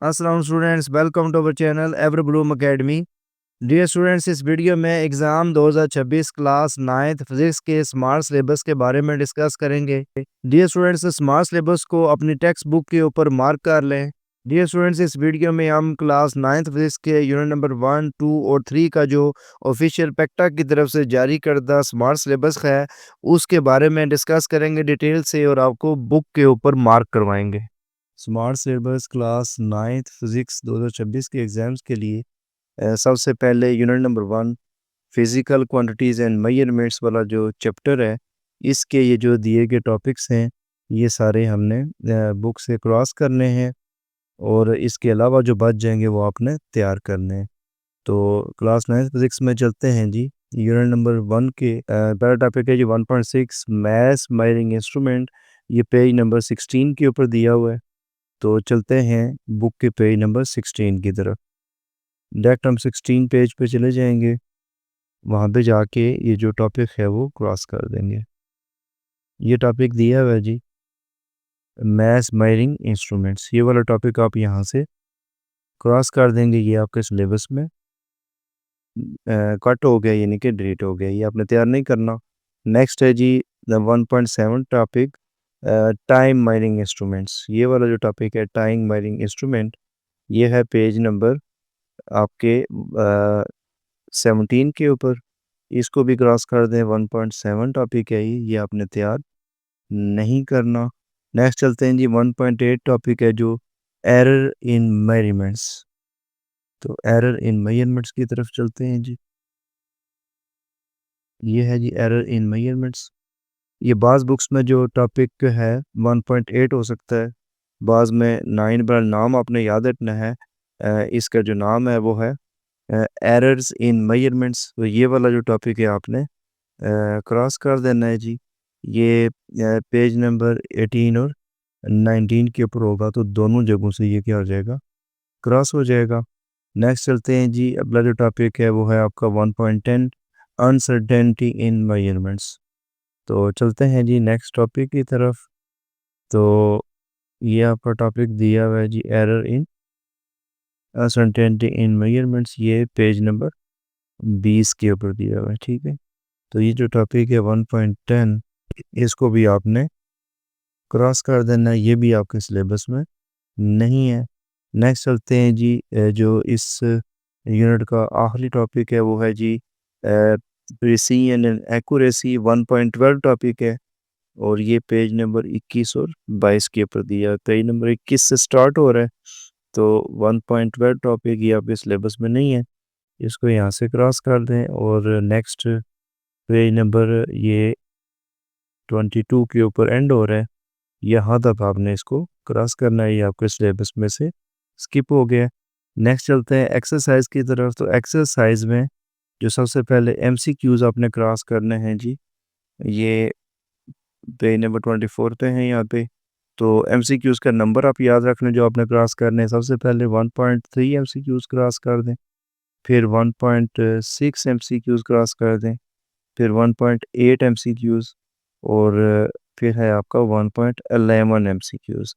अस्सलाम students, welcome to our channel ever bloom academy. Dear students, इस video में exam 2026 class 9th physics के smart syllabus के बारे में डिस्कस करेंगे। डियर स्टूडेंट्स, स्मार्ट सिलेबस को अपनी टेक्स्ट बुक के ऊपर मार्क कर लें। डियर स्टूडेंट्स, इस वीडियो में हम क्लास 9th फिजिक्स के यूनिट नंबर 1, 2 और 3 का जो ऑफिशियल पेक्टा की तरफ से जारी करदा स्मार्ट सिलेबस है उसके बारे में डिस्कस करेंगे डिटेल से और आपको बुक के ऊपर मार्क करवाएंगे। Smart syllabus class 9th physics 2026 के एग्ज़ाम्स के लिए सबसे पहले unit number 1 physical quantities and measurements वाला जो चैप्टर है, इसके ये जो दिए गए टॉपिक्स हैं, ये सारे हमने बुक से क्रॉस करने हैं और इसके अलावा जो बच जाएंगे वो आपने तैयार करने हैं। तो क्लास 9th फिजिक्स में चलते हैं जी। यूनिट नंबर 1 के पहला टॉपिक है जी 1.6 मैथ्स मेजरिंग इंस्ट्रूमेंट। ये पेज नंबर 16 के ऊपर दिया हुआ है। तो चलते हैं बुक के पेज नंबर 16 की तरफ। डायरेक्ट हम 16 पेज पे चले जाएंगे, वहाँ पे जाके ये जो टॉपिक है वो क्रॉस कर देंगे। ये टॉपिक दिया हुआ है जी, मैथ्स मेजरिंग इंस्ट्रूमेंट्स। ये वाला टॉपिक आप यहाँ से क्रॉस कर देंगे, ये आपके सिलेबस में कट हो गया, यानी कि डिलीट हो गया, ये आपने तैयार नहीं करना। नेक्स्ट है जी 1.7 टॉपिक टाइम मेजरिंग इंस्ट्रूमेंट्स। ये वाला जो टॉपिक है टाइम मेजरिंग इंस्ट्रूमेंट, ये है पेज नंबर आपके 17 के ऊपर। इसको भी क्रॉस कर दें, 1.7 टॉपिक है ये आपने तैयार नहीं करना। नेक्स्ट चलते हैं जी 1.8 टॉपिक है जो एरर इन मेजरमेंट्स। तो एरर इन मेजरमेंट्स की तरफ चलते हैं जी। ये है जी एरर इन मेजरमेंट्स। ये बाज़ बुक्स में जो टॉपिक है 1.8 हो सकता है, बाज़ में 9 बार नाम आपने याद रखना है। इसका जो नाम है वो है एरर्स इन मेजरमेंट्स। तो ये वाला जो टॉपिक है आपने क्रॉस कर देना है जी। ये पेज नंबर 18 और 19 के ऊपर होगा, तो दोनों जगहों से ये क्या हो जाएगा, क्रॉस हो जाएगा। नेक्स्ट चलते हैं जी, अगला जो टॉपिक है वो है आपका 1.10 अनसर्टेनिटी इन मेजरमेंट्स। तो चलते हैं जी नेक्स्ट टॉपिक की तरफ। तो ये आपका टॉपिक दिया हुआ है जी error in uncertainty in measurements. ये पेज नंबर 20 के ऊपर दिया हुआ है, ठीक है। तो ये जो टॉपिक है 1.10, इसको भी आपने क्रॉस कर देना है, ये भी आपके सिलेबस में नहीं है। नेक्स्ट चलते हैं जी, जो इस यूनिट का आखिरी टॉपिक है वो है जी प्रिसीजन एंड एक्यूरेसी। 1.12 टॉपिक है और ये पेज नंबर 21 और 22 के ऊपर दिया है। पेज नंबर 21 से स्टार्ट हो रहा है, तो 1.12 टॉपिक ये आपके सिलेबस में नहीं है, इसको यहाँ से क्रॉस कर दें। और नेक्स्ट पेज नंबर ये 22 के ऊपर एंड हो रहा है, यहाँ तक आपने इसको क्रॉस करना है, ये आपके सिलेबस में से स्किप हो गया। नेक्स्ट चलते हैं एक्सरसाइज की तरफ। तो एक्सरसाइज में जो सबसे पहले एमसीक्यूज आपने क्रॉस करने हैं जी, ये पेज नंबर 24 पे हैं यहाँ पे। तो एमसीक्यूज का नंबर आप याद रख लें जो आपने क्रॉस करने हैं। सबसे पहले 1.3 एमसीक्यूज क्रॉस कर दें, फिर 1.6 एमसीक्यूज क्रॉस कर दें, फिर 1.8 एमसीक्यूज और फिर है आपका 1.11 एमसीक्यूज।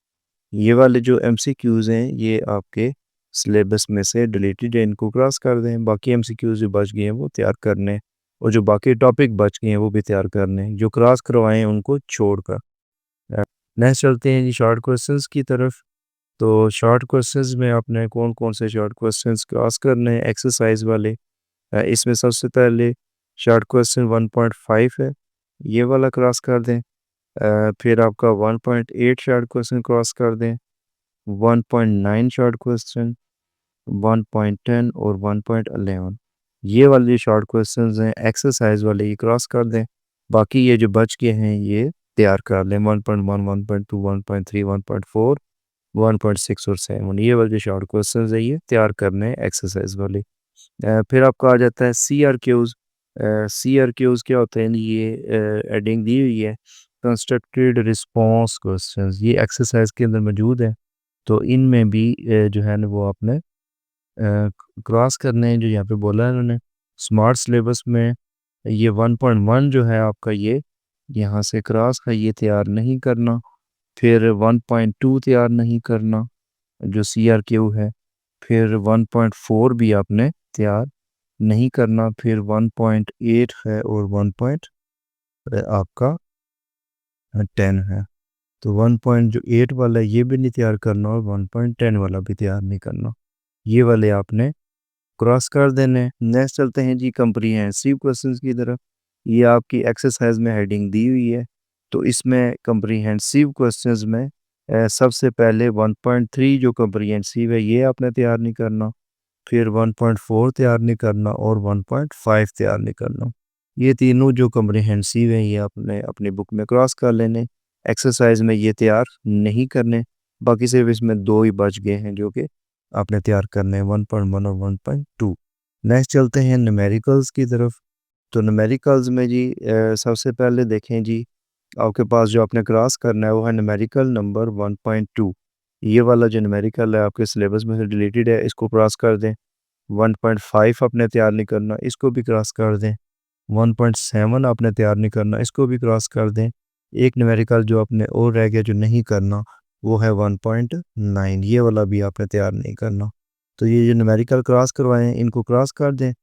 ये वाले जो एमसीक्यूज हैं ये आपके सिलेबस में से डिलीटेड है, इनको क्रॉस कर दें। बाकी एमसीक्यूज जो बच गए हैं वो तैयार करने हैं, और जो बाकी टॉपिक बच गए हैं वो भी तैयार करने हैं, जो क्रॉस करवाए हैं उनको छोड़कर। नेक्स्ट चलते हैं जी शॉर्ट क्वेश्चंस की तरफ। तो शॉर्ट क्वेश्चंस में आपने कौन कौन से शॉर्ट क्वेश्चंस क्रॉस करने हैं एक्सरसाइज वाले। इसमें सबसे पहले शॉर्ट क्वेश्चन 1.5 है, ये वाला क्रॉस कर दें। फिर आपका 1.8 शॉर्ट क्वेश्चन क्रॉस कर दें, 1.9 शॉर्ट क्वेश्चन, 1.10 और 1.11। ये वाले शॉर्ट क्वेश्चंस हैं एक्सरसाइज वाले, ये क्रॉस कर दें। बाकी ये जो बच गए हैं ये तैयार कर लें, 1.1, 1.2, 1.3, 1.4, 1.6 और 7। ये वाले जो शॉर्ट क्वेश्चंस है ये तैयार करने हैं एक्सरसाइज वाले। फिर आपका आ जाता है C R Qs. C R Qs क्या होते हैं, ये एडिंग दी हुई है, कंस्ट्रक्टेड रिस्पॉन्स क्वेश्चंस, ये एक्सरसाइज के अंदर मौजूद है। तो इनमें भी जो है ना वो आपने क्रॉस करने हैं, जो यहाँ पे बोला है उन्होंने। स्मार्ट सिलेबस में ये 1.1 जो है आपका, ये यहाँ से क्रॉस है, ये तैयार नहीं करना। फिर 1.2 तैयार नहीं करना, जो CRQ है। फिर 1.4 भी आपने तैयार नहीं करना। फिर 1.8 है और 1 पॉइंट आपका 10 है। तो 1.8 वाला ये भी नहीं तैयार करना और 1.10 वाला भी तैयार नहीं करना। ये वाले आपने क्रॉस कर देने। नेक्स्ट चलते हैं जी कंप्रीहेंसिव क्वेश्चंस की तरफ। ये आपकी एक्सरसाइज में हेडिंग दी हुई है। तो इसमें कंप्रीहेंसिव क्वेश्चंस में सबसे पहले 1.3 जो कंप्रीहेंसिव है ये आपने तैयार नहीं करना। फिर 1.4 तैयार नहीं करना और 1.5 तैयार नहीं करना। ये तीनों जो कम्प्रिहेंसिव हैं ये आपने अपनी बुक में क्रॉस कर लेने। एक्सरसाइज में ये तैयार नहीं करने। बाकी सिर्फ इसमें दो ही बच गए हैं जो कि आपने तैयार करने हैं, 1.1 और 1.2। नेक्स्ट चलते हैं न्यूमेरिकल्स की तरफ। तो न्यूमेरिकल्स में जी सबसे पहले देखें जी, आपके पास जो आपने क्रॉस करना है वो है न्यूमेरिकल नंबर 1.2। ये वाला जो न्यूमेरिकल है आपके सिलेबस में से डिलीटेड है, इसको क्रॉस कर दें। 1.5 आपने तैयार नहीं करना, इसको भी क्रॉस कर दें। 1.7 आपने तैयार नहीं करना, इसको भी क्रॉस कर दें। एक न्यूमेरिकल जो आपने और रह गया जो नहीं करना वो है 1.9, ये वाला भी आपने तैयार नहीं करना। तो ये जो न्यूमेरिकल क्रॉस करवाए हैं इनको क्रॉस कर दें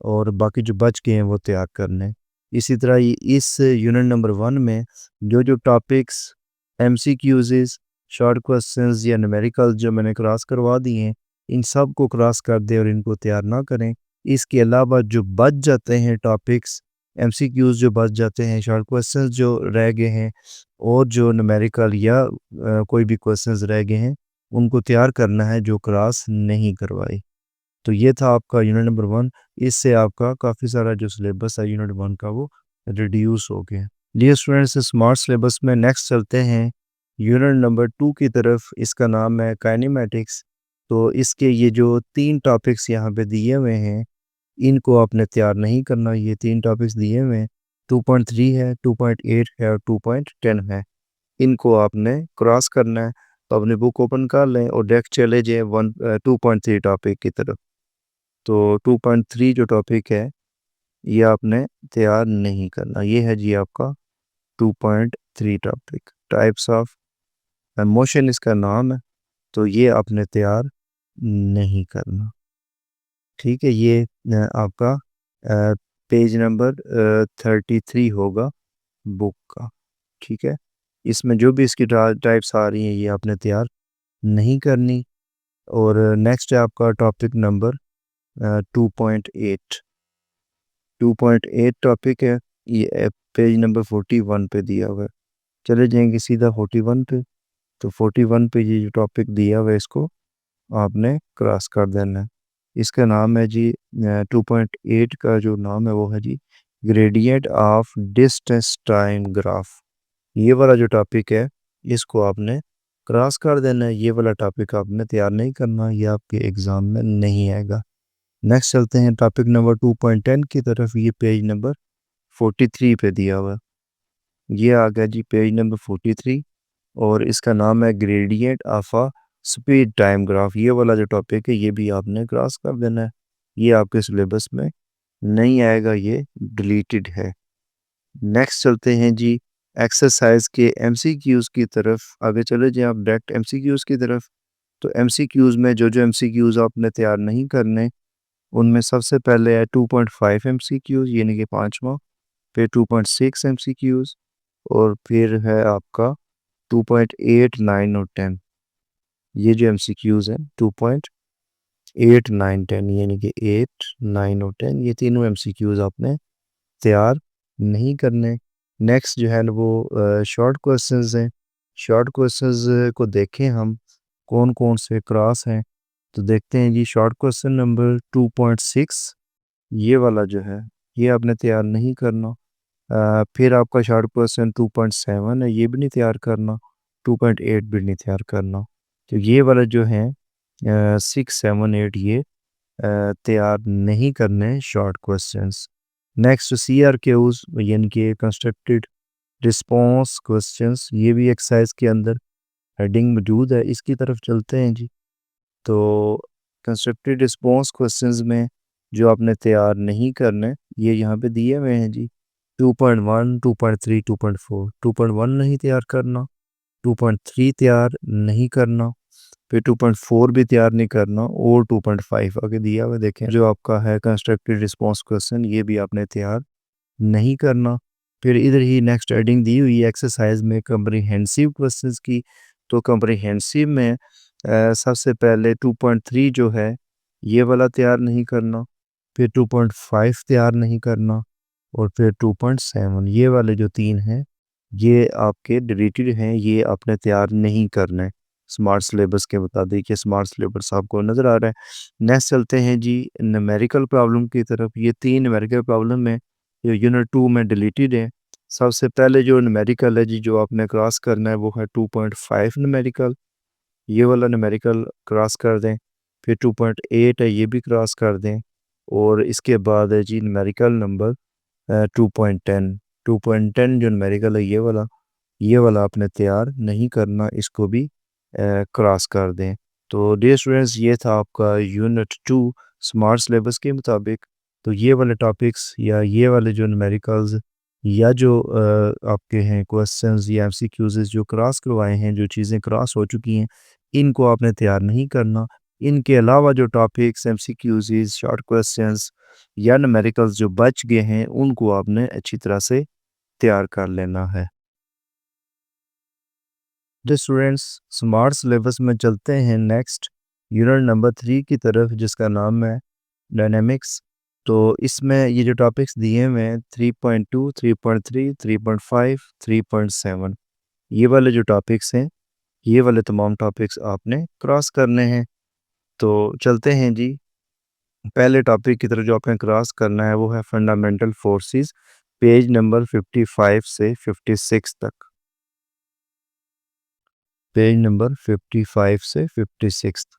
और बाकी जो बच गए हैं वो तैयार करने हैं। इसी तरह इस यूनिट नंबर 1 में जो टॉपिक्स MCQs, शॉर्ट क्वेश्चंस या न्यूमेरिकल जो मैंने क्रॉस करवा दिए हैं इन सब को क्रॉस कर दें और इनको तैयार ना करें। इसके अलावा जो बच जाते हैं टॉपिक्स, MCQs जो बच जाते हैं, शॉर्ट क्वेश्चंस जो रह गए हैं और जो न्यूमेरिकल या कोई भी क्वेश्चंस रह गए हैं उनको तैयार करना है जो क्रॉस नहीं करवाए। तो ये था आपका यूनिट नंबर 1। इससे आपका काफ़ी सारा जो सिलेबस है यूनिट 1 का वो रिड्यूस हो गया। डियर स्टूडेंट्स, स्मार्ट सिलेबस में नेक्स्ट चलते हैं यूनिट नंबर 2 की तरफ। इसका नाम है काइनेमेटिक्स। तो इसके ये जो 3 टॉपिक्स यहाँ पे दिए हुए हैं इनको आपने तैयार नहीं करना। ये 3 टॉपिक्स दिए हुए हैं, 2.3 है, 2.8 है और 2.10 है। इनको आपने क्रॉस करना है। तो अपनी बुक ओपन कर लें और डायरेक्ट चले जाएँ 2.3 टॉपिक की तरफ। तो 2.3 जो टॉपिक है ये आपने तैयार नहीं करना। ये है जी आपका 2.3 टॉपिक, टाइप्स ऑफ मोशन इसका नाम है। तो ये आपने तैयार नहीं करना। ठीक है, ये आपका पेज नंबर 33 होगा बुक का। ठीक है, इसमें जो भी इसकी टाइप्स आ रही हैं ये आपने तैयार नहीं करनी। और नेक्स्ट है आपका टॉपिक नंबर 2.8। 2.8 टॉपिक है, ये पेज नंबर 41 पे दिया हुआ है। चले जाएंगे सीधा 41 पे। तो 41 पे ये जो टॉपिक दिया हुआ है इसको आपने क्रॉस कर देना है। इसका नाम है जी 2.8 का जो नाम है वो है जी gradient of distance time graph. ये वाला जो टॉपिक है इसको आपने क्रॉस कर देना है। ये वाला टॉपिक आपने तैयार नहीं करना, ये आपके एग्ज़ाम में नहीं आएगा। नेक्स्ट चलते हैं टॉपिक नंबर 2.10 की तरफ। ये पेज नंबर 43 पे दिया हुआ है। ये आ गया जी पेज नंबर 43 और इसका नाम है gradient of a speed time graph. ये वाला जो टॉपिक है ये भी आपने क्रॉस कर देना है। ये आपके सिलेबस में नहीं आएगा, ये डिलीटेड है। नेक्स्ट चलते हैं जी एक्सरसाइज के MCQs की तरफ। आगे चले जाएं आप डायरेक्ट MCQs की तरफ। तो MCQs में जो MCQs आपने तैयार नहीं करने उनमें सबसे पहले है 2.5 MCQs यानी कि 5वां। फिर 2.6 MCQs और फिर है आपका 2.8, 9 और 10। ये जो MCQs हैं 2.8, 9, 10 यानी कि 8, 9 और 10 ये तीनों MCQs आपने तैयार नहीं करने। नेक्स्ट जो है ना वो शॉर्ट क्वेश्चंस हैं। शॉर्ट क्वेश्चंस को देखें हम कौन कौन से क्रॉस हैं। तो देखते हैं जी शॉर्ट क्वेश्चन नंबर 2.6 ये वाला जो है ये आपने तैयार नहीं करना। फिर आपका शॉर्ट क्वेश्चन 2.7 है, ये भी नहीं तैयार करना। 2.8 भी नहीं तैयार करना। तो ये वाला जो है 6, 7, 8 ये तैयार नहीं करने शॉर्ट क्वेश्चंस। नेक्स्ट CRQs यानी कि कंस्ट्रक्टेड रिस्पॉन्स क्वेश्चंस, ये भी एक्सरसाइज के अंदर हेडिंग मौजूद है, इसकी तरफ चलते हैं जी। तो कंस्ट्रक्टेड रिस्पॉन्स क्वेश्चंस में जो आपने तैयार नहीं करने ये यहाँ पे दिए हुए हैं जी। 2.1, 2.3, 2.4। 2.1 नहीं तैयार करना, 2.3 तैयार नहीं करना, फिर 2.4 भी तैयार नहीं करना और 2.5 आगे दिया हुआ देखें जो आपका है कंस्ट्रक्टेड रिस्पांस क्वेश्चन, ये भी आपने तैयार नहीं करना। फिर इधर ही नेक्स्ट हेडिंग दी हुई है एक्सरसाइज में कम्प्रीहेंसिव क्वेश्चंस की। तो कम्प्रीहेंसिव में सबसे पहले 2.3 जो है ये वाला तैयार नहीं करना, फिर 2.5 तैयार नहीं करना, और फिर 2.7 ये वाले जो तीन हैं ये आपके डिलीटेड हैं, ये आपने तैयार नहीं करना है स्मार्ट सिलेबस के मुताबिक। ये स्मार्ट सिलेबस आपको नज़र आ रहा है। नेक्स्ट चलते हैं जी न्यूमेरिकल प्रॉब्लम की तरफ। ये तीन न्यूमेरिकल प्रॉब्लम है ये यूनिट 2 में डिलीटेड है। सबसे पहले जो न्यूमेरिकल है जी जो आपने क्रॉस करना है वो है 2.5 न्यूमेरिकल, ये वाला न्यूमेरिकल क्रॉस कर दें। फिर 2.8 है ये भी क्रॉस कर दें, और इसके बाद है जी न्यूमेरिकल नंबर 2.10। 2.10 जो न्यूमेरिकल है ये वाला आपने तैयार नहीं करना, इसको भी क्रॉस कर दें। तो डियर स्टूडेंट्स ये था आपका यूनिट 2 स्मार्ट सिलेबस के मुताबिक। तो ये वाले टॉपिक्स या ये वाले जो न्यूमेरिकल्स या जो आपके हैं क्वेश्चंस या एमसीक्यूज जो क्रॉस करवाए हैं, जो चीज़ें क्रॉस हो चुकी हैं, इनको आपने तैयार नहीं करना। इनके अलावा जो टॉपिक्स एमसीक्यूज शॉर्ट क्वेश्चंस या न्यूमेरिकल्स जो बच गए हैं उनको आपने अच्छी तरह से तैयार कर लेना है। जो स्टूडेंट्स स्मार्ट सिलेबस में चलते हैं नेक्स्ट यूनिट नंबर 3 की तरफ जिसका नाम है डायनेमिक्स। तो इसमें ये जो टॉपिक्स दिए हुए हैं 3.2, 3.3, 3.5, 3.7 ये वाले जो टॉपिक्स हैं ये वाले तमाम टॉपिक्स आपने क्रॉस करने हैं। तो चलते हैं जी पहले टॉपिक की तरफ जो आपने क्रॉस करना है वो है फंडामेंटल फोर्सेस, पेज नंबर 55 से 56 तक। पेज नंबर 55 से 56 तक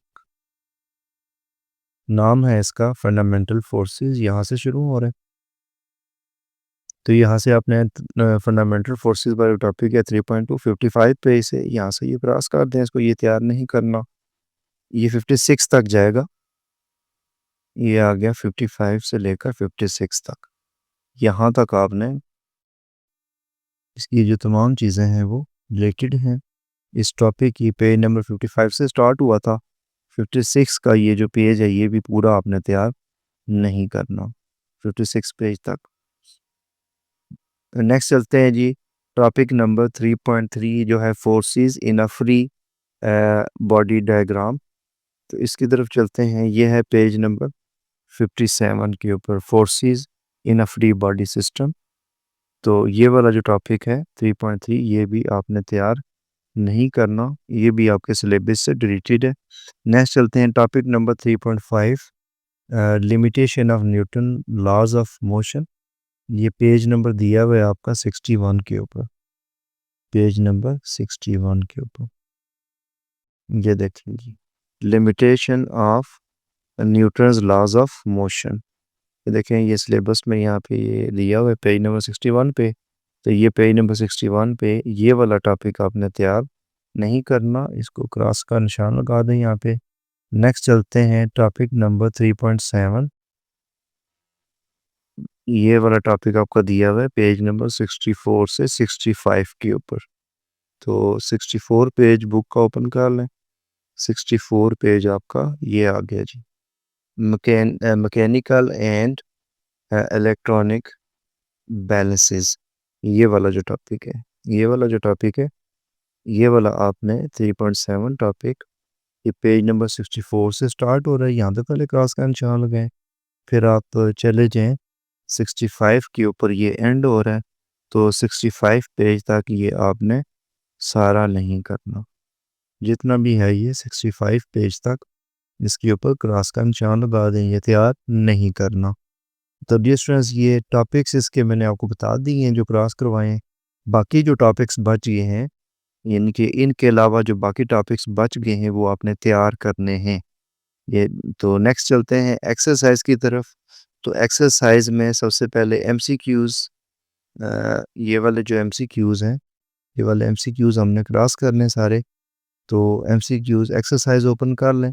नाम है इसका फंडामेंटल फोर्सेस, यहाँ से शुरू हो रहे हैं। तो यहाँ से आपने फंडामेंटल फोर्सेस वाला टॉपिक है 3.2 55 पे इसे यहाँ से ये क्रॉस कर दें, इसको ये तैयार नहीं करना, ये 56 तक जाएगा। ये आ गया 55 से लेकर 56 तक, यहाँ तक आपने इसकी जो तमाम चीज़ें हैं वो रिलेटेड हैं इस टॉपिक की। पेज नंबर 55 से स्टार्ट हुआ था, 56 का ये जो पेज है ये भी पूरा आपने तैयार नहीं करना 56 पेज तक। नेक्स्ट चलते हैं जी टॉपिक नंबर 3.3 जो है forces in a free body diagram. तो इसकी तरफ चलते हैं, ये है पेज नंबर 57 के ऊपर forces in a free body system. तो ये वाला जो टॉपिक है 3.3 ये भी आपने तैयार नहीं करना, ये भी आपके सिलेबस से डिलीटेड है। नेक्स्ट चलते हैं topic number 3.5 limitation of Newton laws of motion. ये पेज नंबर दिया हुआ है आपका 61 के ऊपर, पेज नंबर 61 के ऊपर ये देख लीजिए limitation of Newton's laws of motion. ये देखें ये सिलेबस में यहाँ पे ये दिया हुआ है पेज नंबर 61 पे। तो ये पेज नंबर 61 पे ये वाला टॉपिक आपने तैयार नहीं करना, इसको क्रॉस का निशान लगा दें यहाँ पे। नेक्स्ट चलते हैं टॉपिक नंबर 3.7। ये वाला टॉपिक आपका दिया हुआ है पेज नंबर 64 से 65 के ऊपर। तो 64 पेज बुक का ओपन कर लें, 64 पेज आपका ये आ गया जी। मैकेनिकल एंड इलेक्ट्रॉनिक बैलेंसेस, ये वाला जो टॉपिक है ये वाला जो टॉपिक है ये वाला आपने 3.7 टॉपिक ये पेज नंबर 64 से स्टार्ट हो रहा है, यहाँ तक पहले क्रॉस का निशान लगाएं। फिर आप चले जाएं 65 के ऊपर ये एंड हो रहा है, तो 65 पेज तक ये आपने सारा नहीं करना, जितना भी है ये 65 पेज तक इसके ऊपर क्रॉस का निशान लगा दें, ये तैयार नहीं करना। तो डियर स्टूडेंट्स ये टॉपिक्स इसके मैंने आपको बता दिए हैं जो क्रॉस करवाए हैं। बाकी जो टॉपिक्स बच गए हैं इनके अलावा जो बाकी टॉपिक्स बच गए हैं वो आपने तैयार करने हैं ये। तो नेक्स्ट चलते हैं एक्सरसाइज की तरफ। तो एक्सरसाइज में सबसे पहले एमसीक्यूज, ये वाले जो एमसीक्यूज हैं ये वाले एमसीक्यूज हमने क्रॉस करने सारे। तो एमसीक्यूज एक्सरसाइज ओपन कर लें।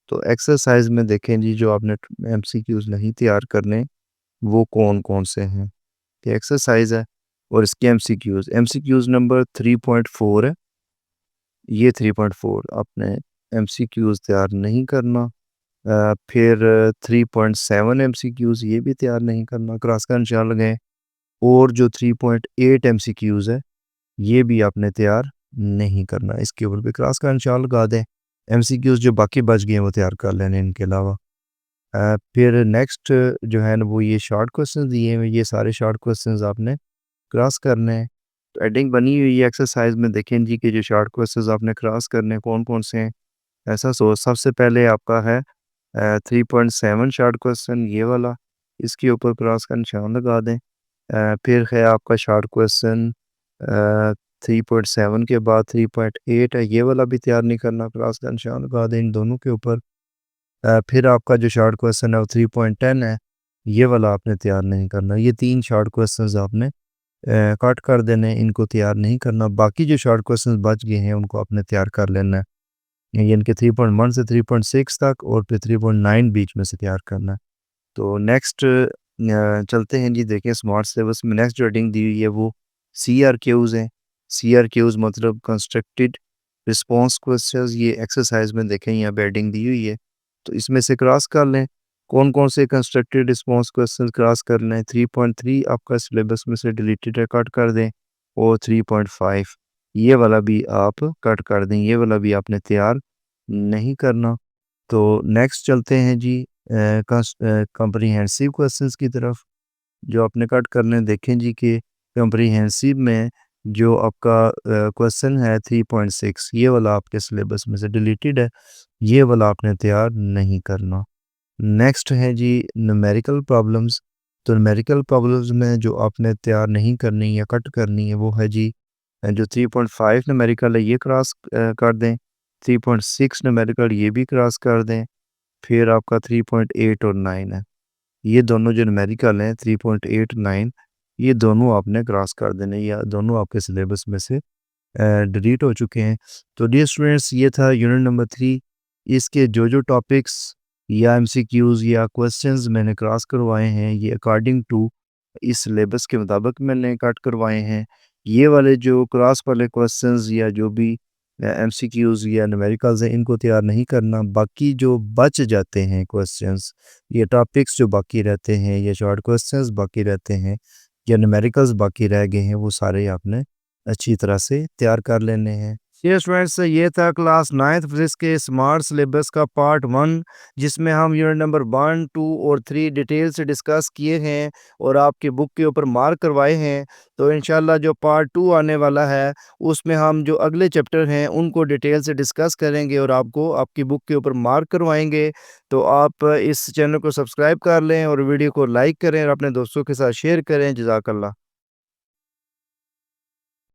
तो एक्सरसाइज में देखें जी जो आपने एमसीक्यूज नहीं तैयार करने वो कौन कौन से हैं। ये एक्सरसाइज है और इसके एमसीक्यूज नंबर 3.4 है, ये 3.4 आपने एमसीक्यूज़ तैयार नहीं करना। फिर 3.7 एमसीक्यूज़ ये भी तैयार नहीं करना, क्रॉस का निशान लगाएँ। और जो 3.8 एमसीक्यूज़ है, ये भी आपने तैयार नहीं करना, इसके ऊपर भी क्रॉस का निशान लगा दें। एमसीक्यूज़ जो बाकी बच गए हैं वो तैयार कर लेने इनके अलावा। फिर नेक्स्ट जो है ना वो ये शॉर्ट क्वेश्चंस दिए हुए हैं, ये सारे शॉर्ट क्वेश्चंस आपने क्रॉस करने हैं। तो हेडिंग बनी हुई है एक्सरसाइज में, देखें जी कि जो शॉर्ट क्वेश्चंस आपने क्रॉस करने हैं कौन-कौन से हैं। ऐसा सबसे पहले आपका है 3.7 शॉर्ट क्वेश्चन ये वाला, इसके ऊपर क्रॉस का निशान लगा दें। फिर है आपका शॉर्ट क्वेश्चन 3.7 के बाद 3.8 है, ये वाला भी तैयार नहीं करना, क्रॉस का निशान लगा दें इन दोनों के ऊपर। फिर आपका जो शॉर्ट क्वेश्चन है वो 3.10 है, ये वाला आपने तैयार नहीं करना। ये 3 शॉर्ट क्वेश्चंस आपने कट कर देने, इनको तैयार नहीं करना। बाकी जो शॉर्ट क्वेश्चंस बच गए हैं उनको आपने तैयार कर लेना है। यानी कि 3.1 से 3.6 तक और फिर 3.9 बीच में से तैयार करना है। तो नेक्स्ट चलते हैं जी, देखें स्मार्ट सिलेबस में नेक्स्ट जो हेडिंग दी हुई है वो सीआरक्यूज़ हैं। सीआरक्यूज़ मतलब कंस्ट्रक्टेड रिस्पांस क्वेश्चंस, ये एक्सरसाइज में देखें यहाँ पे हेडिंग दी हुई है। तो इसमें से क्रॉस कर लें, कौन-कौन से कंस्ट्रक्टेड रिस्पांस क्वेश्चंस क्रॉस कर लें। 3.3 आपका सिलेबस में से डिलीटेड है, कट कर दें। और 3.5 ये वाला भी आप कट कर दें, ये वाला भी आपने तैयार नहीं करना। तो नेक्स्ट चलते हैं जी कॉम्प्रिहेंसिव क्वेश्चंस की तरफ, जो आपने कट करने हैं। देखें जी कि कॉम्प्रिहेंसिव में जो आपका क्वेश्चन है 3.6 ये वाला आपके सिलेबस में से डिलीटेड है, ये वाला आपने तैयार नहीं करना। नेक्स्ट है जी न्यूमेरिकल प्रॉब्लम्स। तो न्यूमेरिकल प्रॉब्लम्स में जो आपने तैयार नहीं करनी या कट करनी है वो है जी जो 3.5 न्यूमेरिकल है ये क्रॉस कर दें। 3.6 न्यूमेरिकल ये भी क्रॉस कर दें। फिर आपका 3.8 और 9 है, ये दोनों जो न्यूमेरिकल हैं 3.8 9 ये दोनों आपने क्रॉस कर देने, या दोनों आपके सिलेबस में से डिलीट हो चुके हैं। तो डियर स्टूडेंट्स ये था यूनिट नंबर 3। इसके जो जो टॉपिक्स या एमसीक्यूज़ या क्वेश्चंस मैंने क्रॉस करवाए हैं ये अकॉर्डिंग टू इस सिलेबस के मुताबिक मैंने कट करवाए हैं। ये वाले जो क्रॉस वाले क्वेश्चंस या जो भी एमसीक्यूज़ या न्यूमेरिकल्स हैं इनको तैयार नहीं करना। बाकी जो बच जाते हैं क्वेश्चंस, ये टॉपिक्स जो बाकी रहते हैं या शॉर्ट क्वेश्चंस बाकी रहते हैं या न्यूमेरिकल्स बाकी रह गए हैं वो सारे आपने अच्छी तरह से तैयार कर लेने हैं। ये स्टूडेंट्स ये था क्लास 9th फिजिक्स के स्मार्ट सिलेबस का पार्ट 1, जिसमें हम यूनिट नंबर 1, 2 और 3 डिटेल से डिस्कस किए हैं और आपकी बुक के ऊपर मार्क करवाए हैं। तो इंशाल्लाह जो पार्ट 2 आने वाला है उसमें हम जो अगले चैप्टर हैं उनको डिटेल से डिस्कस करेंगे और आपको आपकी बुक के ऊपर मार्क करवाएंगे। तो आप इस चैनल को सब्सक्राइब कर लें और वीडियो को लाइक करें और अपने दोस्तों के साथ शेयर करें। जज़ाकल्लाह।